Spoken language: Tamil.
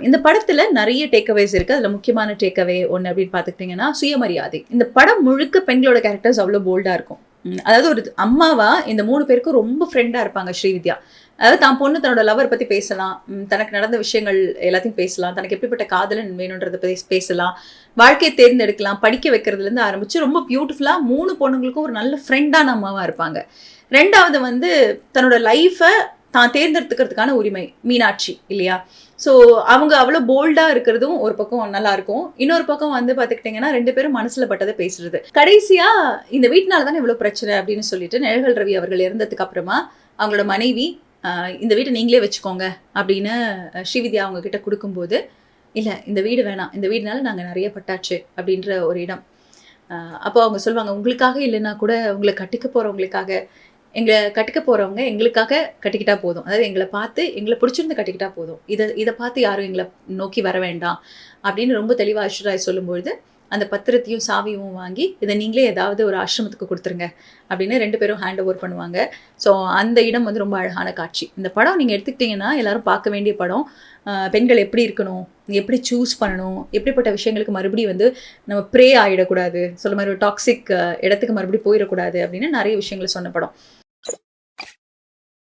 இந்த படத்துல நிறைய டேக்அவேஸ் இருக்கு. அதுல முக்கியமான டேக்அவே ஒண்ணு அப்படின்னு பார்த்துக்கிட்டீங்கன்னா, சுயமரியாதை. இந்த படம் முழுக்க பெண்களோட கேரக்டர்ஸ் அவ்வளோ போல்டா இருக்கும். அதாவது ஒரு அம்மாவா இந்த 3 பேருக்கும் ரொம்ப ஃப்ரெண்டா இருப்பாங்க ஸ்ரீவித்யா. அதாவது தான் பொண்ணு தன்னோட லவர் பத்தி பேசலாம், தனக்கு நடந்த விஷயங்கள் எல்லாத்தையும் பேசலாம், தனக்கு எப்படிப்பட்ட காதலன் வேணுன்றத பத்தி பேசலாம், வாழ்க்கையை தேர்ந்தெடுக்கலாம், படிக்க வைக்கிறதுலேருந்து ஆரம்பிச்சு ரொம்ப பியூட்டிஃபுல்லா 3 பொண்ணுங்களுக்கும் ஒரு நல்ல ஃப்ரெண்டான அம்மாவா இருப்பாங்க. 2வது வந்து தன்னோட லைஃபை தான் தேர்ந்தெடுத்துக்கிறதுக்கான உரிமை மீனாட்சி இல்லையா? ஸோ அவங்க அவ்வளோ போல்டாக இருக்கிறதும் ஒரு பக்கம் நல்லா இருக்கும். இன்னொரு பக்கம் வந்து பார்த்துக்கிட்டிங்கன்னா 2 பேரும் மனசில் பட்டதை பேசுறது. கடைசியாக இந்த வீட்டினால தானே இவ்வளோ பிரச்சனை அப்படின்னு சொல்லிட்டு நிழல்கள் ரவி அவர்கள் இறந்ததுக்கு அப்புறமா அவங்களோட மனைவி இந்த வீட்டை நீங்களே வச்சுக்கோங்க அப்படின்னு ஸ்ரீவித்யா அவங்க கிட்ட கொடுக்கும்போது, இல்லை இந்த வீடு வேணாம், இந்த வீடுனால நாங்கள் நிறைய பட்டாச்சு அப்படின்ற ஒரு இடம். அப்போ அவங்க சொல்லுவாங்க, உங்களுக்காக இல்லைன்னா கூட உங்களை கட்டிக்க போகிறவங்களுக்காக, எங்களை கட்டிக்க போகிறவங்க எங்களுக்காக கட்டிக்கிட்டா போதும், அதாவது எங்களை பார்த்து எங்களை பிடிச்சிருந்து கட்டிக்கிட்டா போதும், இதை பார்த்து யாரும் எங்களை நோக்கி வர வேண்டாம் அப்படின்னு ரொம்ப தெளிவாக ஐஸ்வர்யா சொல்லும்பொழுது, அந்த பத்திரத்தையும் சாவியும் வாங்கி இதை நீங்களே ஏதாவது ஒரு ஆசிரமத்துக்கு கொடுத்துருங்க அப்படின்னு 2 பேரும் ஹேண்ட் ஓவர் பண்ணுவாங்க. ஸோ அந்த இடம் வந்து ரொம்ப அழகான காட்சி. இந்த படம் நீங்கள் எடுத்துக்கிட்டிங்கன்னா எல்லாரும் பார்க்க வேண்டிய படம். பெண்கள் எப்படி இருக்கணும், எப்படி சூஸ் பண்ணணும், எப்படிப்பட்ட விஷயங்களுக்கு மறுபடியும் வந்து நம்ம ப்ரே ஆகிடக்கூடாது, சொல்ல மாதிரி ஒரு டாக்ஸிக் இடத்துக்கு மறுபடியும் போயிடக்கூடாது அப்படின்னு நிறைய விஷயங்களை சொன்ன படம்.